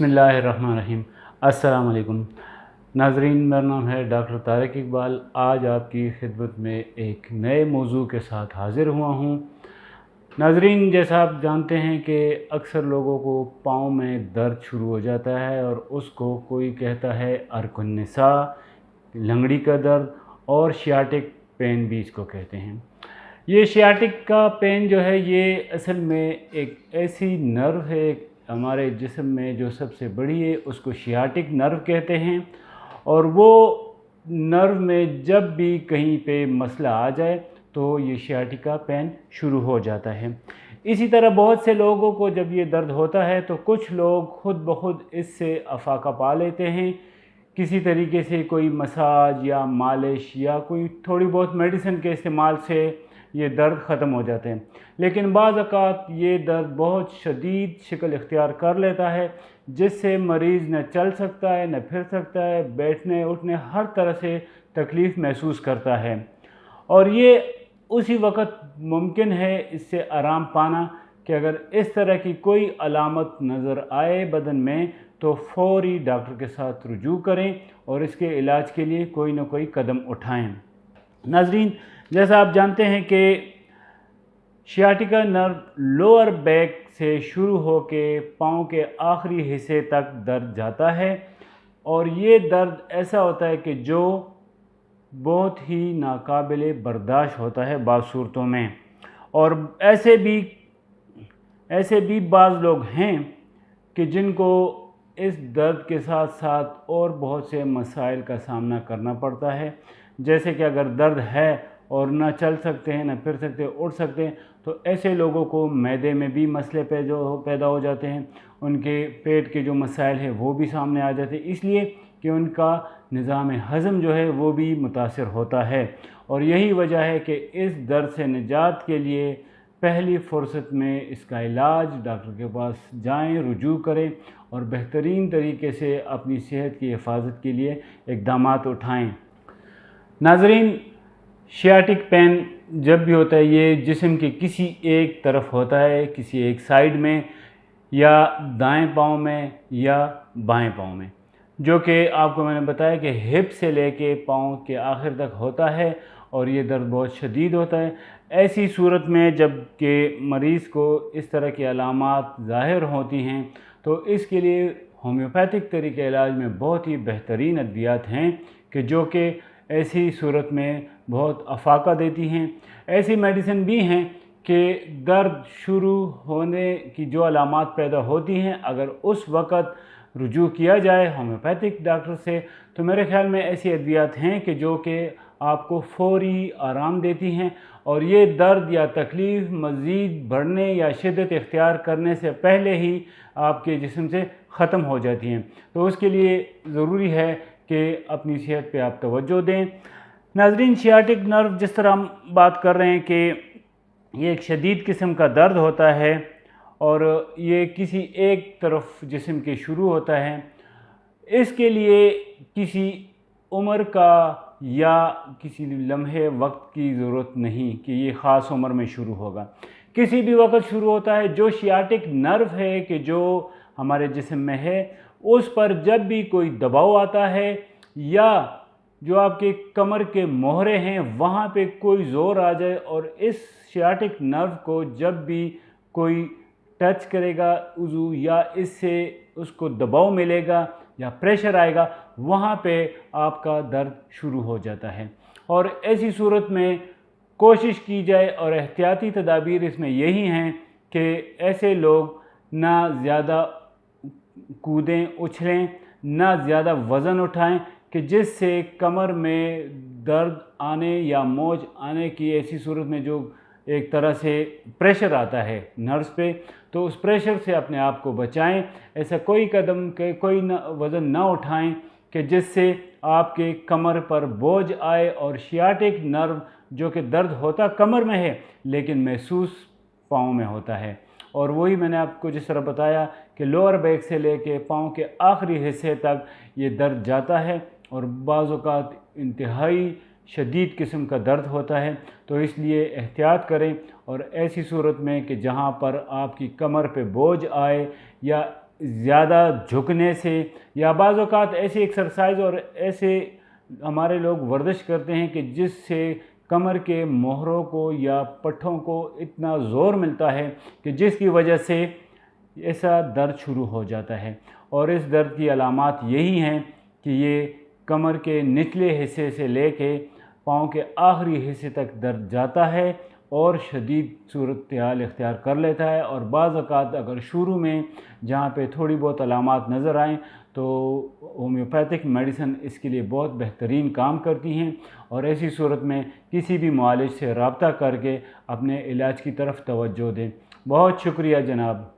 बिस्मिल्लाहिर्रहमानिर्रहीम। अस्सलाम वालेकुम नाज़रीन, मेरा नाम है डॉक्टर तारिक इकबाल। आज आपकी खिदमत में एक नए मौजू के साथ हाज़िर हुआ हूँ। नाज़रीन, जैसा आप जानते हैं कि अक्सर लोगों को पाँव में दर्द शुरू हो जाता है और उसको कोई कहता है अर्कुन्निसा, लंगड़ी का दर्द, और शियाटिक पेन भी इसको कहते हैं। ये शियाटिक का पेन जो है, ये असल में एक ऐसी नर्व है हमारे जिस्म में जो सबसे बड़ी है, उसको शियाटिक नर्व कहते हैं। और वो नर्व में जब भी कहीं पे मसला आ जाए तो ये शियाटिका पेन शुरू हो जाता है। इसी तरह बहुत से लोगों को जब ये दर्द होता है तो कुछ लोग खुद ब खुद इससे अफाका पा लेते हैं, किसी तरीके से कोई मसाज या मालिश या कोई थोड़ी बहुत मेडिसिन के इस्तेमाल से ये दर्द ख़त्म हो जाते हैं। लेकिन बाज़ औक़ात ये दर्द बहुत शदीद शक्ल इख्तियार कर लेता है, जिससे मरीज़ न चल सकता है, न फिर सकता है, बैठने उठने हर तरह से तकलीफ़ महसूस करता है। और ये उसी वक़्त मुमकिन है इससे आराम पाना कि अगर इस तरह की कोई अलामत नज़र आए बदन में तो फ़ौरी डॉक्टर के साथ रुजू करें और इसके इलाज के लिए कोई न कोई कदम उठाएं। नाज़रीन, जैसा आप जानते हैं कि शियाटिका नर्व लोअर बैक से शुरू होके पाँव के आखिरी हिस्से तक दर्द जाता है, और ये दर्द ऐसा होता है कि जो बहुत ही नाकाबिले बर्दाश्त होता है बाज़ सूरतों में। और ऐसे भी बाज़ लोग हैं कि जिनको इस दर्द के साथ साथ और बहुत से मसाइल का सामना करना पड़ता है। जैसे कि अगर दर्द है और ना चल सकते हैं, ना फिर सकते, उठ सकते हैं, तो ऐसे लोगों को मैदे में भी मसले पैदा हो जाते हैं। उनके पेट के जो मसाइल हैं वो भी सामने आ जाते हैं, इसलिए कि उनका निज़ाम हज़म जो है वो भी मुतासर होता है। और यही वजह है कि इस दर्द से निजात के लिए पहली फ़ुर्सत में इसका इलाज डॉक्टर के पास जाएं, रुजू करें और बेहतरीन तरीके से अपनी सेहत की हिफाजत के लिए इक़दामात उठाएं। नाज़रीन, शियाटिक पेन जब भी होता है ये जिस्म के किसी एक तरफ होता है, किसी एक साइड में, या दाएं पाँव में या बाएं पाँव में, जो कि आपको मैंने बताया कि हिप से लेके पाँव के आखिर तक होता है और ये दर्द बहुत शदीद होता है। ऐसी सूरत में जब कि मरीज़ को इस तरह की अलामात ज़ाहिर होती हैं तो इसके लिए होम्योपैथिक तरीके इलाज में बहुत ही बेहतरीन अद्वियात हैं कि जो कि ऐसी सूरत में बहुत अफाका देती हैं। ऐसी मेडिसिन भी हैं कि दर्द शुरू होने की जो अलामात पैदा होती हैं, अगर उस वक़्त रुजू किया जाए होम्योपैथिक डॉक्टर से तो मेरे ख़्याल में ऐसी अद्वियात हैं कि जो कि आपको फ़ौरी आराम देती हैं और ये दर्द या तकलीफ़ मज़ीद बढ़ने या शिद्दत इख्तियार करने से पहले ही आपके जिस्म से ख़त्म हो जाती हैं। तो उसके लिए ज़रूरी है कि अपनी सेहत पे आप तवज्जो दें। नाज़रीन, शियाटिक नर्व जिस तरह हम बात कर रहे हैं कि ये एक शदीद किस्म का दर्द होता है और ये किसी एक तरफ जिस्म के शुरू होता है। इसके लिए किसी उम्र का या किसी लम्हे वक्त की ज़रूरत नहीं कि ये ख़ास उम्र में शुरू होगा, किसी भी वक्त शुरू होता है। जो शियाटिक नर्व है कि जो हमारे जिस्म में है, उस पर जब भी कोई दबाव आता है या जो आपके कमर के मोहरे हैं वहाँ पे कोई ज़ोर आ जाए और इस शियाटिक नर्व को जब भी कोई टच करेगा उज़ू या इससे उसको दबाव मिलेगा या प्रेशर आएगा, वहाँ पे आपका दर्द शुरू हो जाता है। और ऐसी सूरत में कोशिश की जाए और एहतियाती तदाबीर इसमें यही हैं कि ऐसे लोग ना ज़्यादा कूदें उछलें, ना ज़्यादा वज़न उठाएं कि जिससे कमर में दर्द आने या मोच आने की ऐसी सूरत में जो एक तरह से प्रेशर आता है नर्व्स पे, तो उस प्रेशर से अपने आप को बचाएं। ऐसा कोई कदम के कोई वज़न ना उठाएं कि जिससे आपके कमर पर बोझ आए। और शियाटिक नर्व जो कि दर्द होता कमर में है लेकिन महसूस पाँव में होता है, और वही मैंने आपको जिस तरह बताया कि लोअर बैक से लेके पाँव के आखिरी हिस्से तक ये दर्द जाता है और बाज़ औक़ात इंतहाई शदीद किस्म का दर्द होता है। तो इसलिए एहतियात करें और ऐसी सूरत में कि जहाँ पर आपकी कमर पे बोझ आए या زیادہ جھکنے سے، یا بعض اوقات ایسی ایکسرسائز اور ایسے ہمارے لوگ ورزش کرتے ہیں کہ جس سے کمر کے موہروں کو یا پٹھوں کو اتنا زور ملتا ہے کہ جس کی وجہ سے ایسا درد شروع ہو جاتا ہے۔ اور اس درد کی علامات یہی ہیں کہ یہ کمر کے نچلے حصے سے لے کے پاؤں کے آخری حصے تک درد جاتا ہے اور شدید صورتحال اختیار کر لیتا ہے۔ اور بعض اوقات اگر شروع میں جہاں پہ تھوڑی بہت علامات نظر آئیں تو ہومیوپیتھک میڈیسن اس کے لیے بہت بہترین کام کرتی ہیں، اور ایسی صورت میں کسی بھی معالج سے رابطہ کر کے اپنے علاج کی طرف توجہ دیں۔ بہت شکریہ جناب۔